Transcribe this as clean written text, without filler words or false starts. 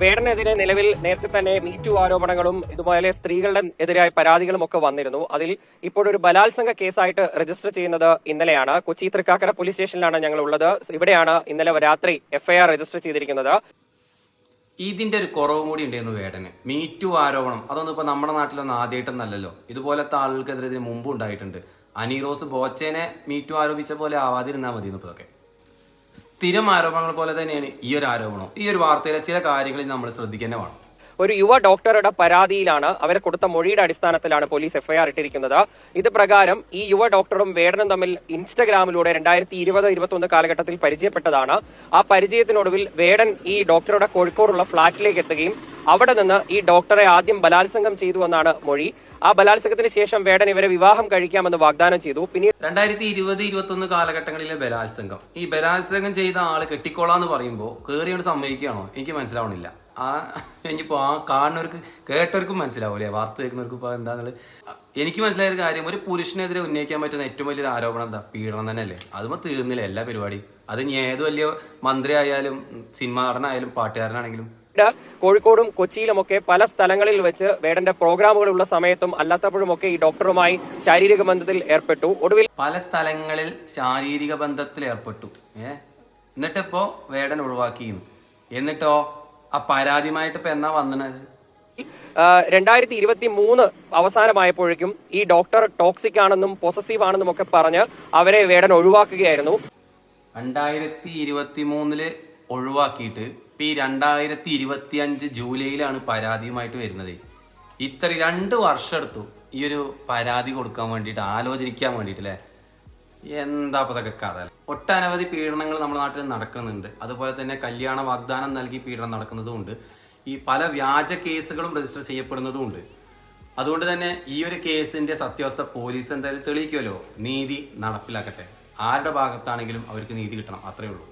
വേടനെതിരെ നിലവിൽ നേരത്തെ തന്നെ മീറ്റു ആരോപണങ്ങളും ഇതുപോലെ സ്ത്രീകളുടെ എതിരായ പരാതികളും ഒക്കെ വന്നിരുന്നു. അതിൽ ഇപ്പോഴൊരു ബലാത്സംഗ കേസായിട്ട് രജിസ്റ്റർ ചെയ്യുന്നത് ഇന്നലെയാണ്. കൊച്ചി തൃക്കാക്കര പോലീസ് സ്റ്റേഷനിലാണ് ഞങ്ങൾ ഉള്ളത്. ഇവിടെയാണ് ഇന്നലെ രാത്രി എഫ്ഐആർ രജിസ്റ്റർ ചെയ്തിരിക്കുന്നത്. ഇതിന്റെ ഒരു കുറവും കൂടി ഉണ്ടായിരുന്നു വേടന്. മീറ്റു ആരോപണം അതൊന്നും ഇപ്പൊ നമ്മുടെ നാട്ടിലൊന്നും ആദ്യമായിട്ടൊന്നല്ലല്ലോ. ഇതുപോലത്തെ ആളുകൾക്കെതിരെ ഇതിന് മുമ്പ് ഉണ്ടായിട്ടുണ്ട്. അനീറോസ് ബോച്ചേനെ മീറ്റു ആരോപിച്ച പോലെ ആവാതിരുന്നാൽ മതി. ഇതൊക്കെ സ്ഥിരം ആരോപണങ്ങൾ പോലെ തന്നെയാണ് ഈ ഒരു ആരോപണം. ഈ ഒരു വാർത്തയിലെ ചില കാര്യങ്ങളിൽ നമ്മൾ ശ്രദ്ധിക്കേണ്ട വേണം. ഒരു യുവ ഡോക്ടറുടെ പരാതിയിലാണ് അവരെ കൊടുത്ത മൊഴിയുടെ അടിസ്ഥാനത്തിലാണ് പോലീസ് എഫ്ഐആർ ഇട്ടിരിക്കുന്നത്. ഇത് പ്രകാരം ഈ യുവ ഡോക്ടറും വേടനും തമ്മിൽ ഇൻസ്റ്റഗ്രാമിലൂടെ 2020-21 കാലഘട്ടത്തിൽ പരിചയപ്പെട്ടതാണ്. ആ പരിചയത്തിനൊടുവിൽ വേടൻ ഈ ഡോക്ടറുടെ കോഴിക്കോടുള്ള ഫ്ളാറ്റിലേക്ക് എത്തുകയും അവിടെ നിന്ന് ഈ ഡോക്ടറെ ആദ്യം ബലാത്സംഗം ചെയ്തുവെന്നാണ് മൊഴി. ആ ബലാത്സംഗത്തിന് ശേഷം വേടൻ ഇവരെ വിവാഹം കഴിക്കാമെന്ന് വാഗ്ദാനം ചെയ്തു. പിന്നീട് 2020-21 കാലഘട്ടങ്ങളിലെ ബലാത്സംഗം, ഈ ബലാത്സംഗം ചെയ്ത ആള് കെട്ടിക്കോളാന്ന് പറയുമ്പോൾ കേറിയോട് സമ്മതിക്കുകയാണോ എനിക്ക് മനസ്സിലാവണില്ല. ഇനിയിപ്പോ ആ കാണുന്നവർക്ക് കേട്ടവർക്കും മനസ്സിലാവൂലേ, വാർത്ത കേൾക്കുന്നവർക്കും ഇപ്പൊ എന്താന്നുള്ളത്. എനിക്ക് മനസ്സിലായ ഒരു കാര്യം, ഒരു പുരുഷനെതിരെ ഉന്നയിക്കാൻ പറ്റുന്ന ഏറ്റവും വലിയൊരു ആരോപണം എന്താ? പീഡനം തന്നെയല്ലേ. അതുമ്പോൾ തീർന്നില്ല എല്ലാ പരിപാടിയും. അത് ഇനി ഏത് വലിയ മന്ത്രി ആയാലും സിനിമാ നടനായാലും പാട്ടുകാരനാണെങ്കിലും. കോഴിക്കോടും കൊച്ചിയിലുമൊക്കെ പല സ്ഥലങ്ങളിൽ വെച്ച് വേടന്റെ പ്രോഗ്രാമുകളുള്ള സമയത്തും അല്ലാത്തപ്പോഴുമൊക്കെ ഈ ഡോക്ടറുമായി ശാരീരിക ബന്ധത്തിൽ ഏർപ്പെട്ടു. ഒടുവിൽ പല സ്ഥലങ്ങളിൽ ശാരീരിക ബന്ധത്തിൽ ഏർപ്പെട്ടു. എന്നിട്ടിപ്പോ വേടൻ ഒഴിവാക്കിയിരുന്നു. എന്നിട്ടോ ആ പരാതിയുമായിട്ട് ഇപ്പൊ എന്നാ വന്നത്? 2023 അവസാനമായപ്പോഴേക്കും ഈ ഡോക്ടർ ടോക്സിക് ആണെന്നും പൊസസീവ് ആണെന്നും ഒക്കെ പറഞ്ഞ് അവരെ വേടൻ ഒഴിവാക്കുകയായിരുന്നു. 2023 ഒഴിവാക്കിയിട്ട് ഇപ്പൊ ഈ 2025 ജൂലൈയിലാണ് പരാതിയുമായിട്ട് വരുന്നത്. ഇത്ര 2 വർഷം എടുത്തു ഈ ഒരു പരാതി കൊടുക്കാൻ വേണ്ടിയിട്ട്, ആലോചിക്കാൻ വേണ്ടിയിട്ട് അല്ലേ. എന്താ അതൊക്കെ കഥ. ഒട്ടനവധി പീഡനങ്ങൾ നമ്മുടെ നാട്ടിൽ നടക്കുന്നുണ്ട്. അതുപോലെ തന്നെ കല്യാണ വാഗ്ദാനം നൽകി പീഡനം നടക്കുന്നതുമുണ്ട്. ഈ പല വ്യാജ കേസുകളും രജിസ്റ്റർ ചെയ്യപ്പെടുന്നതുമുണ്ട്. അതുകൊണ്ട് തന്നെ ഈ ഒരു കേസിന്റെ സത്യാവസ്ഥ പോലീസ് എന്തായാലും തെളിയിക്കുമല്ലോ. നീതി നടപ്പിലാക്കട്ടെ. ആരുടെ ഭാഗത്താണെങ്കിലും അവർക്ക് നീതി കിട്ടണം, അത്രേ ഉള്ളൂ.